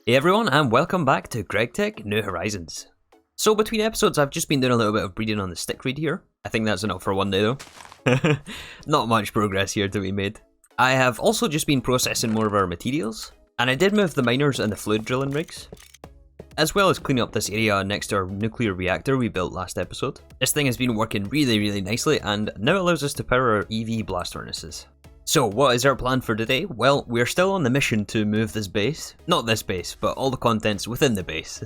Hey everyone, and welcome back to Gregtech New Horizons. So between episodes, I've just been doing a little bit of breeding on the stick reed here. I think that's enough for one day though. Not much progress here to be made. I have also just been processing more of our materials, and I did move the miners and the fluid drilling rigs, as well as cleaning up this area next to our nuclear reactor we built last episode. This thing has been working really nicely, and now allows us to power our EV blast furnaces. So what is our plan for today? Well, we're still on the mission to move this base. Not this base, but all the contents within the base.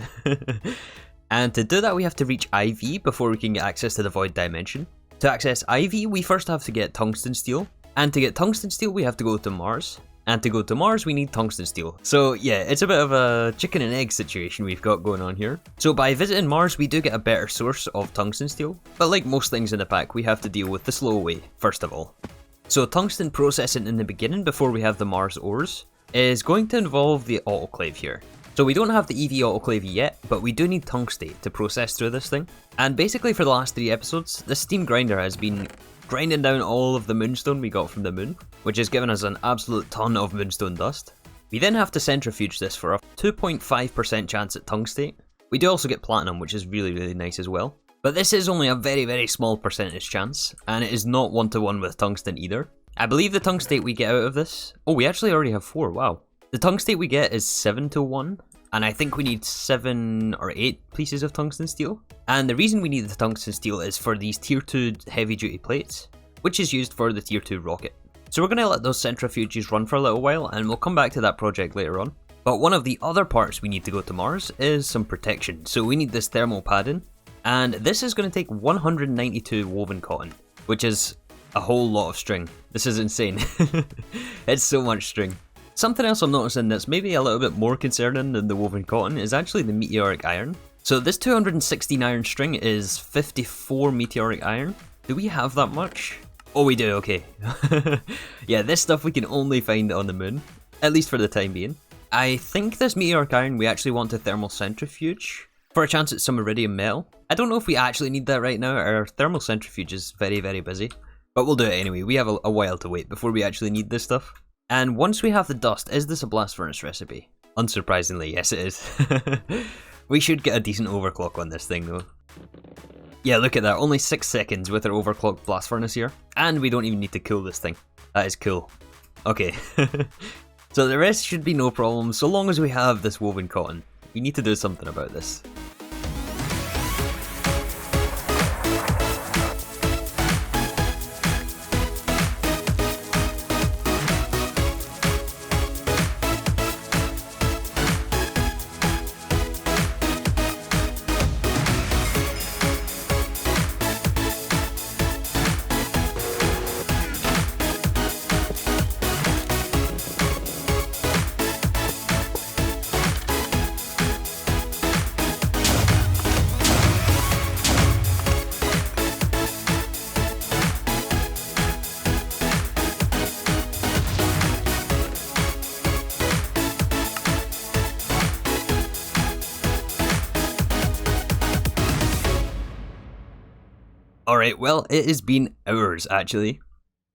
And to do that we have to reach IV before we can get access to the void dimension. To access IV we first have to get Tungstensteel. And to get Tungstensteel we have to go to Mars. And to go to Mars we need Tungstensteel. So yeah, it's a bit of a chicken and egg situation we've got going on here. So by visiting Mars we do get a better source of Tungstensteel. But like most things in the pack we have to deal with the slow way, first of all. So tungsten processing in the beginning before we have the Mars ores is going to involve the autoclave here. So we don't have the EV autoclave yet, but we do need tungstate to process through this thing. And basically for the last 3 episodes, the steam grinder has been grinding down all of the moonstone we got from the moon, which has given us an absolute ton of moonstone dust. We then have to centrifuge this for a 2.5% chance at tungstate. We do also get platinum, which is really nice as well. But this is only a very small percentage chance, and it is not 1-to-1 with tungsten either. I believe the tungstate we get out of this... Oh, we actually already have 4, wow. The tungstate we get is 7-to-1, and I think we need 7 or 8 pieces of tungsten steel. And the reason we need the tungsten steel is for these tier 2 heavy duty plates, which is used for the tier 2 rocket. So we're going to let those centrifuges run for a little while, and we'll come back to that project later on. But one of the other parts we need to go to Mars is some protection, so we need this thermal padding. And this is going to take 192 woven cotton, which is a whole lot of string. This is insane. It's so much string. Something else I'm noticing that's maybe a little bit more concerning than the woven cotton is actually the meteoric iron. So this 216 iron string is 54 meteoric iron. Do we have that much? Oh, we do, okay. Yeah, this stuff we can only find on the moon, at least for the time being. I think this meteoric iron we actually want to thermal centrifuge for a chance at some iridium metal. I don't know if we actually need that right now. Our thermal centrifuge is very busy. But we'll do it anyway. We have a while to wait before we actually need this stuff. And once we have the dust, is this a blast furnace recipe? Unsurprisingly, yes it is. We should get a decent overclock on this thing though. Yeah, look at that. Only 6 seconds with our overclocked blast furnace here. And we don't even need to cool this thing. That is cool. Okay. So the rest should be no problem so long as we have this woven cotton. We need to do something about this. Alright, well, it has been hours actually.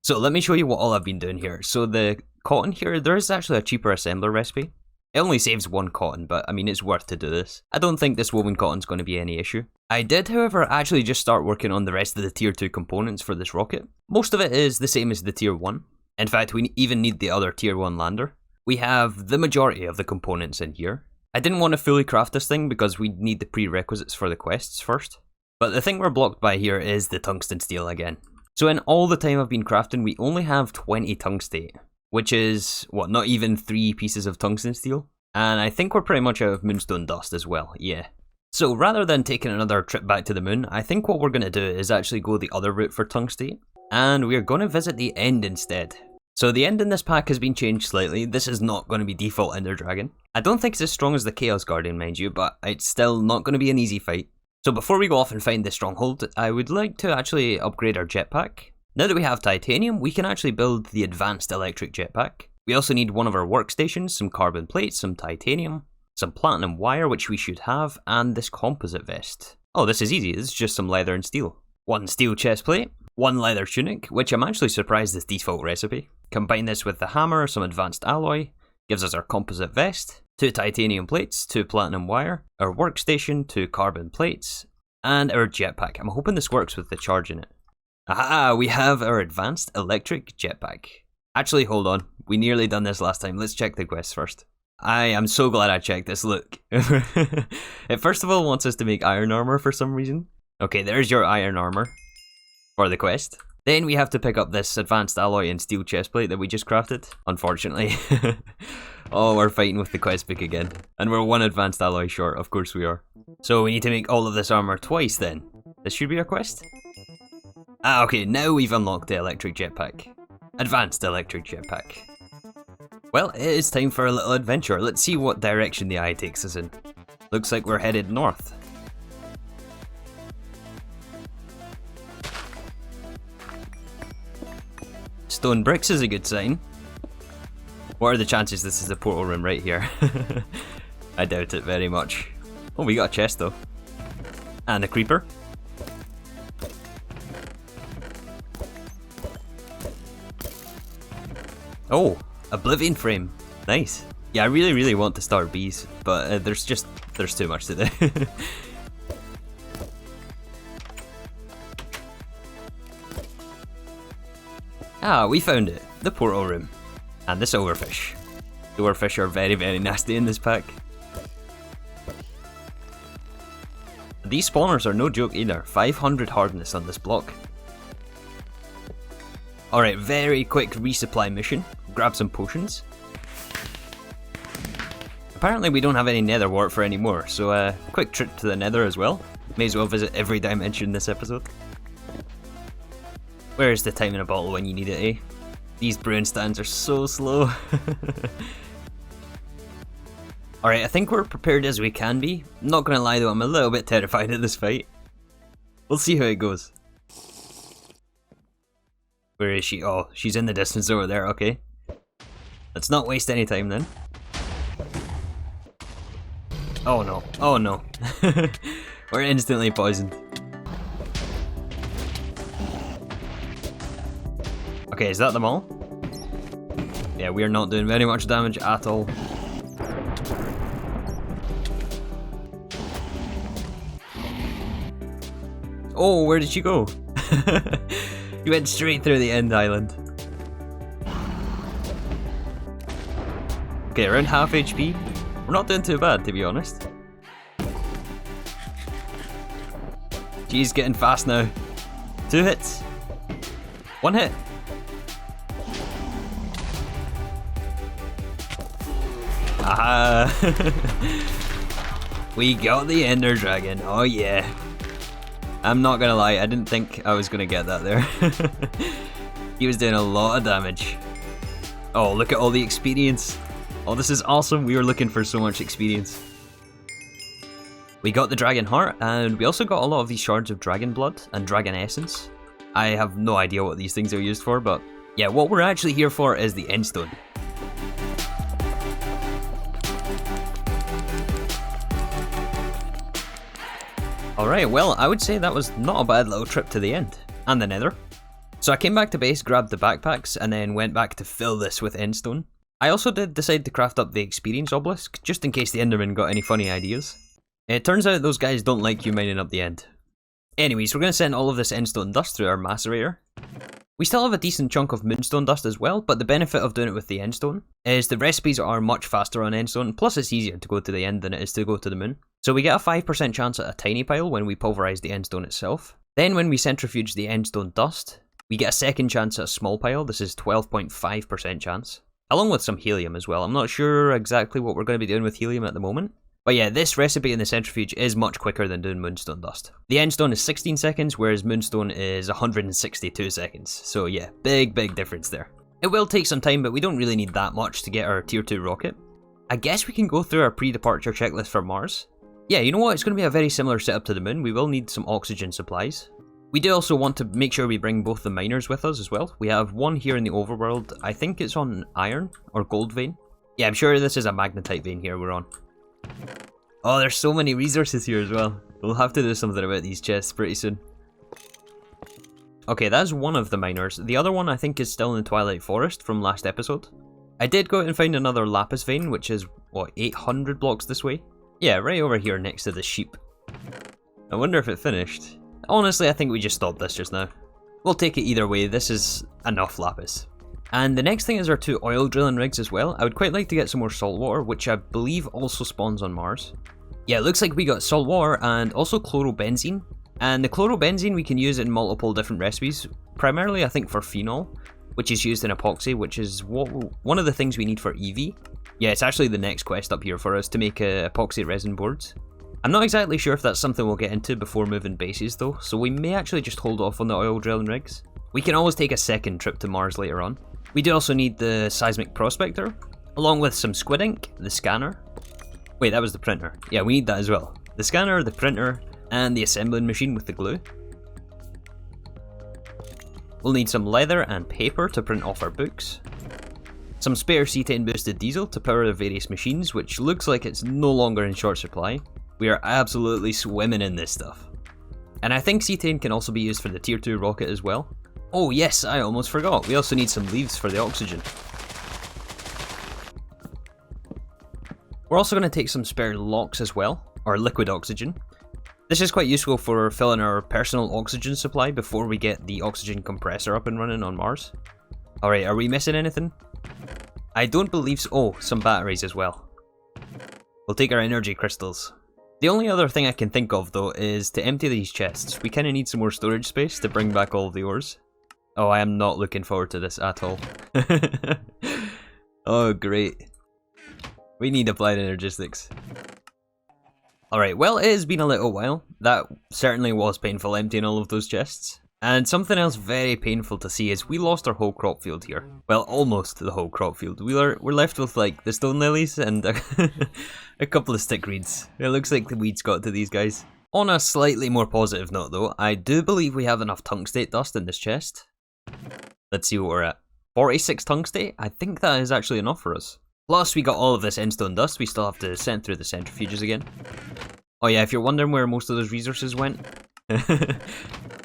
So let me show you what all I've been doing here. So the cotton here, there is actually a cheaper assembler recipe. It only saves 1 cotton, but I mean it's worth to do this. I don't think this woven cotton's going to be any issue. I did, however, actually just start working on the rest of the tier 2 components for this rocket. Most of it is the same as the tier 1. In fact, we even need the other tier 1 lander. We have the majority of the components in here. I didn't want to fully craft this thing because we need the prerequisites for the quests first. But the thing we're blocked by here is the tungsten steel again. So in all the time I've been crafting, we only have 20 tungstate, which is, what, not even 3 pieces of tungsten steel? And I think we're pretty much out of moonstone dust as well, yeah. So rather than taking another trip back to the moon, I think what we're going to do is actually go the other route for tungstate, and we're going to visit the end instead. So the end in this pack has been changed slightly. This is not going to be default Ender Dragon. I don't think it's as strong as the Chaos Guardian, mind you, but it's still not going to be an easy fight. So before we go off and find the stronghold, I would like to actually upgrade our jetpack. Now that we have titanium, we can actually build the advanced electric jetpack. We also need one of our workstations, some carbon plates, some titanium, some platinum wire, which we should have, and this composite vest. Oh, this is easy. This is just some leather and steel. 1 steel chest plate, 1 leather tunic, which I'm actually surprised is default recipe. Combine this with the hammer, some advanced alloy, Gives us our composite vest, 2 titanium plates, 2 platinum wire, our workstation, 2 carbon plates, and our jetpack. I'm hoping this works with the charge in it. Aha, we have our advanced electric jetpack. Actually, hold on. We nearly done this last time. Let's check the quest first. I am so glad I checked this, look. It first of all wants us to make iron armor for some reason. Okay, there's your iron armor for the quest. Then we have to pick up this advanced alloy and steel chestplate that we just crafted, unfortunately. Oh, we're fighting with the quest book again. And we're 1 advanced alloy short, of course we are. So we need to make all of this armor twice then. This should be our quest? Ah, okay, now we've unlocked the electric jetpack. Advanced electric jetpack. Well, it is time for a little adventure. Let's see what direction the eye takes us in. Looks like we're headed north. Stone bricks is a good sign. What are the chances this is the portal room right here? I doubt it very much. Oh, we got a chest though. And a creeper. Oh, Oblivion frame. Nice. Yeah, I really want to start bees, but there's too much to do. Ah, we found it. The portal room. And the silverfish. Silverfish are very nasty in this pack. These spawners are no joke either. 500 hardness on this block. Alright, very quick resupply mission. Grab some potions. Apparently we don't have any nether wart for anymore, so quick trip to the nether as well. May as well visit every dimension this episode. Where's the time in a bottle when you need it, eh? These brewing stands are so slow. Alright, I think we're prepared as we can be. Not gonna lie though, I'm a little bit terrified of this fight. We'll see how it goes. Where is she? Oh, she's in the distance over there, okay. Let's not waste any time then. Oh no, oh no. We're instantly poisoned. Okay, is that them all? Yeah, we are not doing very much damage at all. Oh, where did she go? You went straight through the end island. Okay, around half HP. We're not doing too bad, to be honest. She's getting fast now. 2 hits. 1 hit. Aha! We got the Ender Dragon, oh yeah. I'm not gonna lie, I didn't think I was gonna get that there. He was doing a lot of damage. Oh, look at all the experience. Oh, this is awesome, we were looking for so much experience. We got the Dragon Heart, and we also got a lot of these shards of Dragon Blood and Dragon Essence. I have no idea what these things are used for, but yeah, what we're actually here for is the Endstone. Alright, well, I would say that was not a bad little trip to the end. And the nether. So I came back to base, grabbed the backpacks, and then went back to fill this with endstone. I also did decide to craft up the experience obelisk, just in case the enderman got any funny ideas. It turns out those guys don't like you mining up the end. Anyways, we're going to send all of this endstone dust through our macerator. We still have a decent chunk of moonstone dust as well, but the benefit of doing it with the endstone is the recipes are much faster on endstone, plus it's easier to go to the end than it is to go to the moon. So we get a 5% chance at a tiny pile when we pulverize the endstone itself. Then when we centrifuge the endstone dust, we get a second chance at a small pile. This is 12.5% chance. Along with some helium as well. I'm not sure exactly what we're going to be doing with helium at the moment. But yeah, this recipe in the centrifuge is much quicker than doing moonstone dust. The endstone is 16 seconds, whereas moonstone is 162 seconds. So yeah, big difference there. It will take some time, but we don't really need that much to get our tier 2 rocket. I guess we can go through our pre-departure checklist for Mars. Yeah, you know what, it's going to be a very similar setup to the moon. We will need some oxygen supplies. We do also want to make sure we bring both the miners with us as well. We have one here in the overworld. I think it's on iron or gold vein. Yeah, I'm sure this is a magnetite vein here we're on. Oh, there's so many resources here as well. We'll have to do something about these chests pretty soon. Okay, that's one of the miners. The other one I think is still in the Twilight Forest from last episode. I did go out and find another lapis vein, which is, what, 800 blocks this way? Yeah, right over here next to the sheep. I wonder if it finished. Honestly, I think we just stopped this just now. We'll take it either way, this is enough lapis. And the next thing is our 2 oil drilling rigs as well. I would quite like to get some more salt water, which I believe also spawns on Mars. Yeah, it looks like we got salt water and also chlorobenzene. And the chlorobenzene we can use in multiple different recipes, primarily I think for phenol, which is used in epoxy, which is one of the things we need for EV. Yeah, it's actually the next quest up here for us to make epoxy resin boards. I'm not exactly sure if that's something we'll get into before moving bases though, so we may actually just hold off on the oil drilling rigs. We can always take a second trip to Mars later on. We do also need the seismic prospector, along with some squid ink, the scanner. Wait, that was the printer. Yeah, we need that as well. The scanner, the printer, and the assembling machine with the glue. We'll need some leather and paper to print off our books. Some spare cetane boosted diesel to power the various machines, which looks like it's no longer in short supply. We are absolutely swimming in this stuff. And I think cetane can also be used for the tier 2 rocket as well. Oh yes, I almost forgot. We also need some leaves for the oxygen. We're also going to take some spare locks as well, or liquid oxygen. This is quite useful for filling our personal oxygen supply before we get the oxygen compressor up and running on Mars. Alright, are we missing anything? I don't believe so. Oh, some batteries as well. We'll take our energy crystals. The only other thing I can think of though is to empty these chests. We kind of need some more storage space to bring back all of the ores. Oh, I am not looking forward to this at all. Oh, great. We need applied energistics. Alright, well, it has been a little while. That certainly was painful emptying all of those chests. And something else very painful to see is we lost our whole crop field here. Well, almost the whole crop field. We're left with like the stone lilies and a couple of stickweeds. It looks like the weeds got to these guys. On a slightly more positive note though, I do believe we have enough tungstate dust in this chest. Let's see what we're at. 46 tungstate? I think that is actually enough for us. Plus we got all of this endstone dust, we still have to send through the centrifuges again. Oh yeah, if you're wondering where most of those resources went,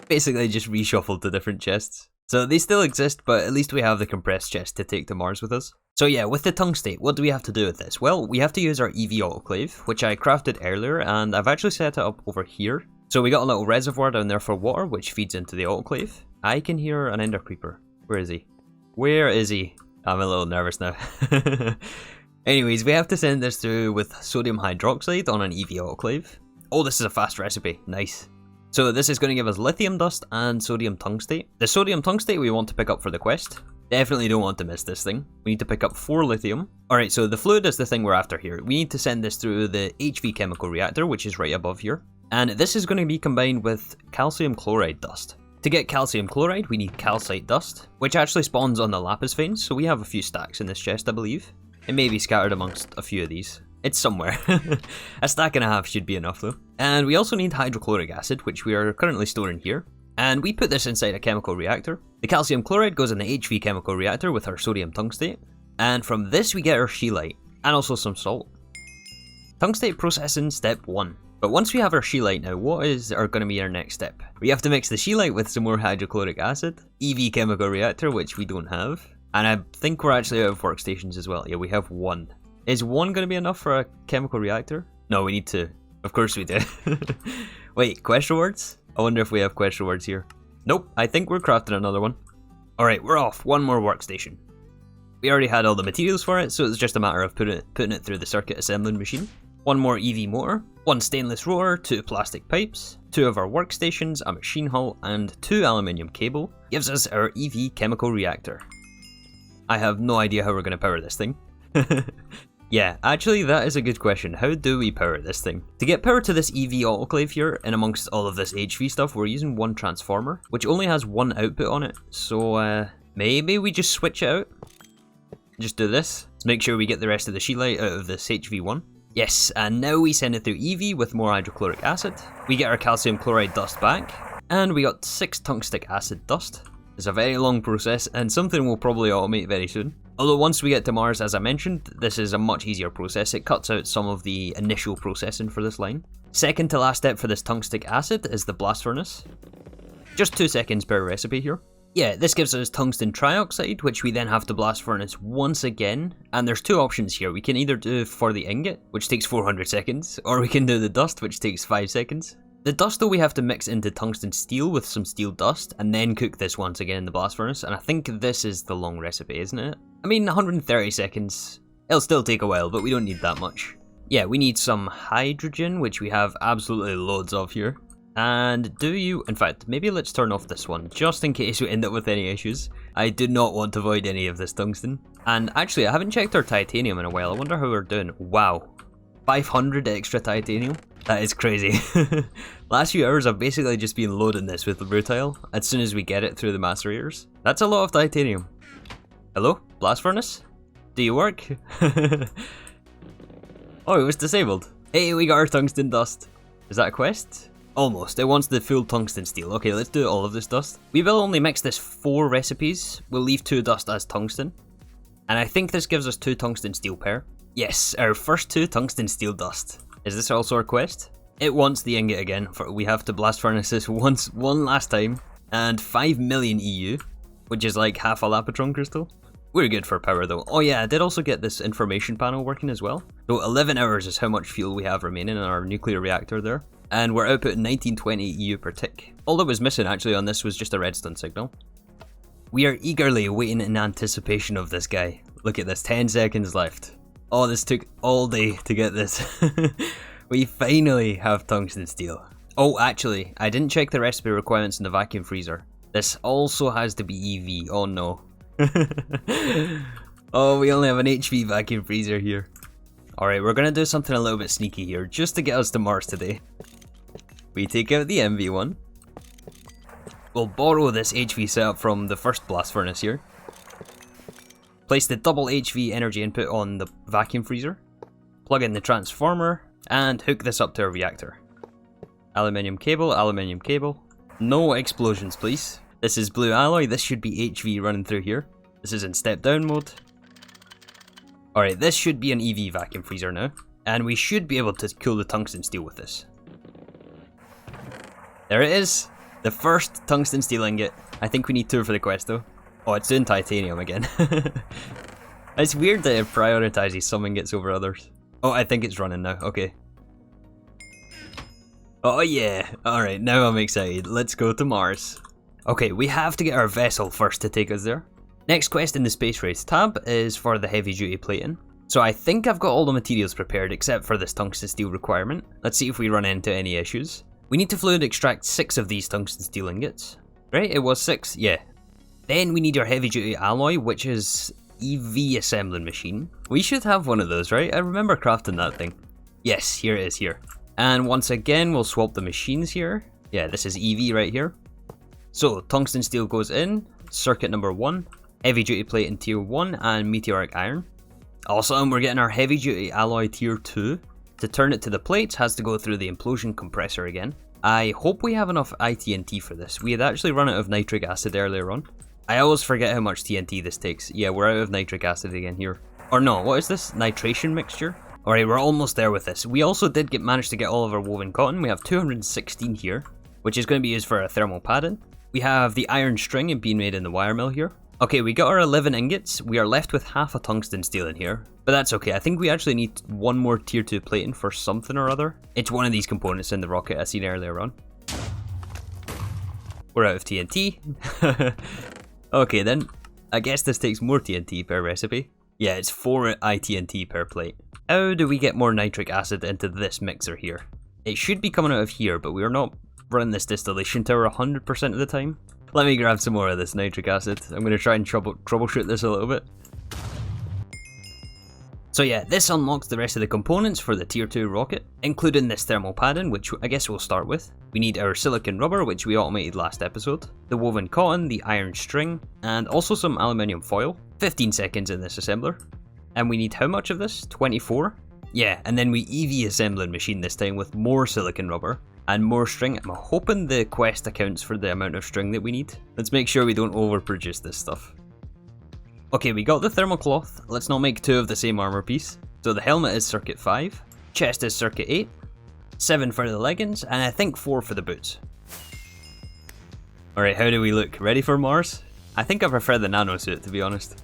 basically just reshuffled to different chests. So they still exist, but at least we have the compressed chest to take to Mars with us. So yeah, with the tungstate, what do we have to do with this? Well, we have to use our EV autoclave, which I crafted earlier, and I've actually set it up over here. So we got a little reservoir down there for water, which feeds into the autoclave. I can hear an ender creeper. Where is he? Where is he? I'm a little nervous now. Anyways, we have to send this through with sodium hydroxide on an EV autoclave. Oh, this is a fast recipe. Nice. So this is going to give us lithium dust and sodium tungstate. The sodium tungstate we want to pick up for the quest. Definitely don't want to miss this thing. We need to pick up 4 lithium. Alright, so the fluid is the thing we're after here. We need to send this through the HV chemical reactor, which is right above here. And this is going to be combined with calcium chloride dust. To get calcium chloride, we need calcite dust, which actually spawns on the lapis veins, so we have a few stacks in this chest, I believe. It may be scattered amongst a few of these. It's somewhere. A stack and a half should be enough though. And we also need hydrochloric acid, which we are currently storing here. And we put this inside a chemical reactor. The calcium chloride goes in the HV chemical reactor with our sodium tungstate. And from this we get our scheelite, and also some salt. Tungstate processing step 1. But once we have our scheelite now, what is going to be our next step? We have to mix the scheelite with some more hydrochloric acid, EV chemical reactor, which we don't have. And I think we're actually out of workstations as well. Yeah, we have 1. Is 1 going to be enough for a chemical reactor? No, we need 2. Of course we do. Wait, question words? I wonder if we have question words here. Nope, I think we're crafting another one. Alright, we're off. 1 more workstation. We already had all the materials for it, so it's just a matter of putting it through the circuit assembling machine. 1 more EV motor, 1 stainless roller, 2 plastic pipes, 2 of our workstations, a machine hull, and 2 aluminium cable gives us our EV chemical reactor. I have no idea how we're going to power this thing. Yeah, actually that is a good question. How do we power this thing? To get power to this EV autoclave here, and amongst all of this HV stuff, we're using 1 transformer, which only has 1 output on it. So maybe we just switch it out. Just do this. Let's make sure we get the rest of the scheelite out of this HV1. Yes, and now we send it through EV with more hydrochloric acid. We get our calcium chloride dust back, and we got 6 tungstic acid dust. It's a very long process, and something we'll probably automate very soon. Although once we get to Mars, as I mentioned, this is a much easier process. It cuts out some of the initial processing for this line. Second to last step for this tungstic acid is the blast furnace. Just 2 seconds per recipe here. Yeah, this gives us tungsten trioxide, which we then have to blast furnace once again. And there's two options here. We can either do for the ingot, which takes 400 seconds, or we can do the dust, which takes 5 seconds. The dust though we have to mix into tungsten steel with some steel dust, and then cook this once again in the blast furnace, and I think this is the long recipe, isn't it? I mean, 130 seconds. It'll still take a while, but we don't need that much. Yeah, we need some hydrogen, which we have absolutely loads of here. And in fact, maybe let's turn off this one, just in case we end up with any issues. I do not want to void any of this tungsten. And actually, I haven't checked our titanium in a while. I wonder how we're doing. Wow. 500 extra titanium? That is crazy. Last few hours I've basically just been loading this with rutile as soon as we get it through the macerators. That's a lot of titanium. Hello? Blast furnace? Do you work? Oh, it was disabled. Hey, we got our tungsten dust. Is that a quest? Almost. It wants the full tungsten steel. Okay, let's do all of this dust. We will only mix this 4 recipes. We'll leave 2 dust as tungsten. And I think this gives us 2 tungsten steel per. Yes, our first 2 tungsten steel dust. Is this also our quest? It wants the ingot again. We have to blast furnace this one last time. And 5 million EU, which is like half a Lapatron crystal. We're good for power though. Oh yeah, I did also get this information panel working as well. So 11 hours is how much fuel we have remaining in our nuclear reactor there. And we're outputting 1920 EU per tick. All that was missing actually on this was just a redstone signal. We are eagerly waiting in anticipation of this guy. Look at this, 10 seconds left. Oh, this took all day to get this. We finally have tungsten steel. Oh, actually, I didn't check the recipe requirements in the vacuum freezer. This also has to be EV, oh no. Oh, we only have an HV vacuum freezer here. Alright, we're gonna do something a little bit sneaky here, just to get us to Mars today. We take out the MV one. We'll borrow this HV setup from the first blast furnace here. Place the double HV energy input on the vacuum freezer. Plug in the transformer, and hook this up to our reactor. Aluminium cable, aluminium cable. No explosions, please. This is blue alloy, this should be HV running through here. This is in step down mode. Alright, this should be an EV vacuum freezer now. And we should be able to cool the tungsten steel with this. There it is! The first tungsten steel ingot. I think we need 2 for the quest though. Oh, it's doing titanium again. It's weird that it prioritizes some ingots over others. Oh, I think it's running now, okay. Oh yeah! Alright, now I'm excited. Let's go to Mars. Okay, we have to get our vessel first to take us there. Next quest in the space race tab is for the heavy duty plating. So I think I've got all the materials prepared except for this tungsten steel requirement. Let's see if we run into any issues. We need to fluid extract 6 of these tungsten steel ingots. Right, it was 6, yeah. Then we need our heavy duty alloy, which is EV assembling machine. We should have one of those, right? I remember crafting that thing. Yes, here it is here. And once again, we'll swap the machines here. Yeah, this is EV right here. So, tungsten steel goes in, circuit number 1, heavy duty plate in tier 1, and meteoric iron. Also, we're getting our heavy duty alloy tier 2. To turn it to the plates has to go through the implosion compressor again. I hope we have enough ITNT for this. We had actually run out of nitric acid earlier on. I always forget how much TNT this takes. Yeah, we're out of nitric acid again here. Or no, what is this? Nitration mixture? Alright, we're almost there with this. We also did manage to get all of our woven cotton. We have 216 here, which is going to be used for our thermal padding. We have the iron string being made in the wire mill here. Okay, we got our 11 ingots. We are left with half a tungsten steel in here, but that's okay. I think we actually need 1 more tier 2 plating for something or other. It's one of these components in the rocket I seen earlier on. We're out of TNT. Okay then, I guess this takes more TNT per recipe. Yeah, it's 4 ITNT per plate. How do we get more nitric acid into this mixer here? It should be coming out of here, but we're not running this distillation tower 100% of the time. Let me grab some more of this nitric acid. I'm going to try and troubleshoot this a little bit. So yeah, this unlocks the rest of the components for the tier 2 rocket, including this thermal padding, which I guess we'll start with. We need our silicon rubber, which we automated last episode, the woven cotton, the iron string, and also some aluminium foil. 15 seconds in this assembler. And we need how much of this? 24? Yeah, and then we EV assembling machine this time with more silicon rubber and more string. I'm hoping the quest accounts for the amount of string that we need. Let's make sure we don't overproduce this stuff. Okay, we got the thermal cloth. Let's not make 2 of the same armor piece. So the helmet is circuit 5, chest is circuit 8, 7 for the leggings, and I think 4 for the boots. Alright, how do we look? Ready for Mars? I think I prefer the nano suit, to be honest.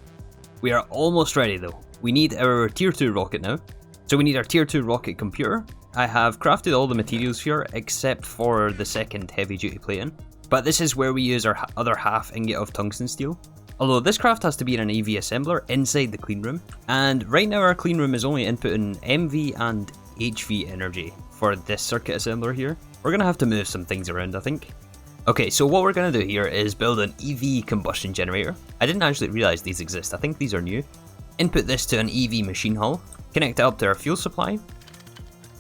We are almost ready though. We need our tier 2 rocket now. So we need our tier 2 rocket computer. I have crafted all the materials here except for the second heavy duty plating. But this is where we use our other half ingot of tungsten steel. Although this craft has to be in an EV assembler inside the clean room. And right now our clean room is only inputting MV and HV energy for this circuit assembler here. We're going to have to move some things around, I think. Okay, so what we're going to do here is build an EV combustion generator. I didn't actually realise these exist, I think these are new. Input this to an EV machine hull, connect it up to our fuel supply,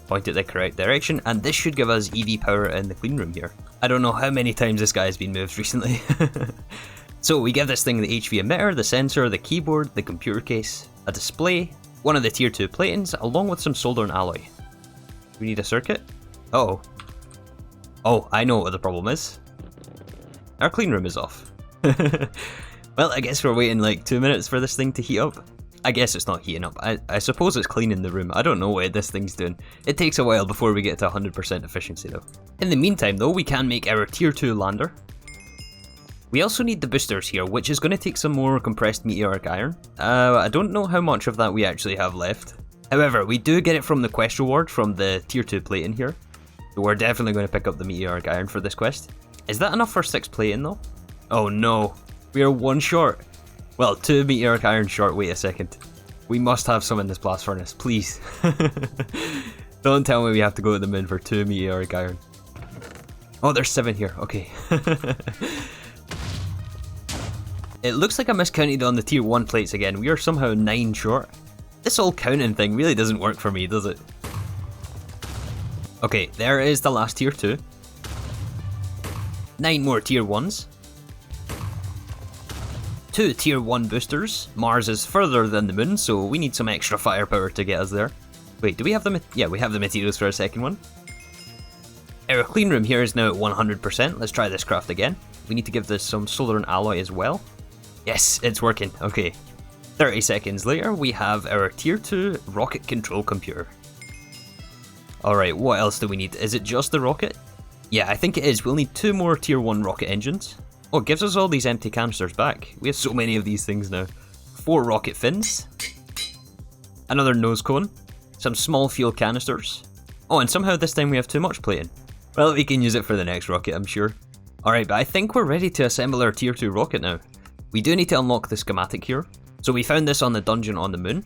point it the correct direction, and this should give us EV power in the clean room here. I don't know how many times this guy has been moved recently. So we give this thing the HV emitter, the sensor, the keyboard, the computer case, a display, one of the tier 2 platings, along with some solder and alloy. We need a circuit? Uh-oh. Oh, I know what the problem is. Our clean room is off. Well, I guess we're waiting like 2 minutes for this thing to heat up. I guess it's not heating up. I suppose it's cleaning the room. I don't know what this thing's doing. It takes a while before we get to 100% efficiency though. In the meantime though, we can make our tier 2 lander. We also need the boosters here, which is going to take some more compressed meteoric iron. I don't know how much of that we actually have left. However, we do get it from the quest reward from the tier 2 plating here. So we're definitely going to pick up the meteoric iron for this quest. Is that enough for 6 plating though? Oh no, we are 1 short. Well, 2 meteoric iron short, wait a second. We must have some in this blast furnace, please. Don't tell me we have to go to the moon for 2 meteoric iron. Oh, there's 7 here, okay. It looks like I miscounted on the tier 1 plates again. We are somehow 9 short. This whole counting thing really doesn't work for me, does it? Okay, there is the last tier 2. 9 more tier 1s. 2 tier 1 boosters. Mars is further than the moon, so we need some extra firepower to get us there. Wait, do we have the yeah, we have the materials for a second one. Our clean room here is now at 100%. Let's try this craft again. We need to give this some solder and alloy as well. Yes, it's working. Okay. 30 seconds later, we have our tier 2 rocket control computer. Alright, what else do we need? Is it just the rocket? Yeah, I think it is. We'll need 2 more tier 1 rocket engines. Oh, it gives us all these empty canisters back. We have so many of these things now. 4 rocket fins. Another nose cone. Some small fuel canisters. Oh, and somehow this time we have too much plating. Well, we can use it for the next rocket, I'm sure. Alright, but I think we're ready to assemble our tier 2 rocket now. We do need to unlock the schematic here. So we found this on the dungeon on the moon.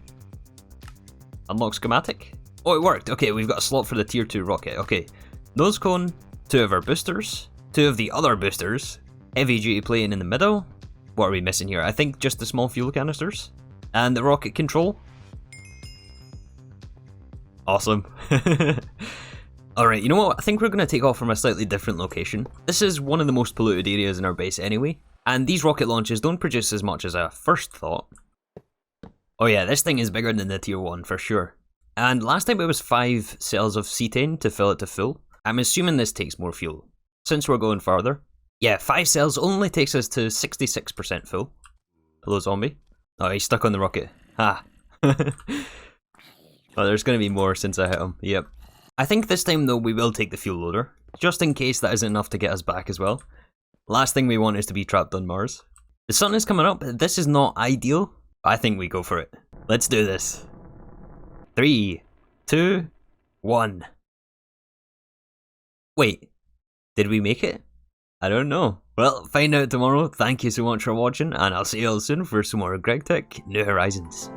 Unlock schematic. Oh, it worked. Okay, we've got a slot for the tier 2 rocket. Okay, nose cone, 2 of our boosters, 2 of the other boosters, heavy duty plating in the middle. What are we missing here? I think just the small fuel canisters. And the rocket control. Awesome. Alright, you know what? I think we're going to take off from a slightly different location. This is one of the most polluted areas in our base anyway. And these rocket launches don't produce as much as I first thought. Oh yeah, this thing is bigger than the tier 1 for sure. And last time it was 5 cells of cetane to fill it to full. I'm assuming this takes more fuel. Since we're going farther. Yeah, 5 cells only takes us to 66% full. Hello zombie. Oh, he's stuck on the rocket. Ha. Oh, there's going to be more since I hit him. Yep. I think this time though we will take the fuel loader. Just in case that isn't enough to get us back as well. Last thing we want is to be trapped on Mars. The sun is coming up. This is not ideal. I think we go for it. Let's do this. 3, 2, 1. Wait, did we make it? I don't know. Well, find out tomorrow. Thank you so much for watching, and I'll see you all soon for some more Gregtech New Horizons.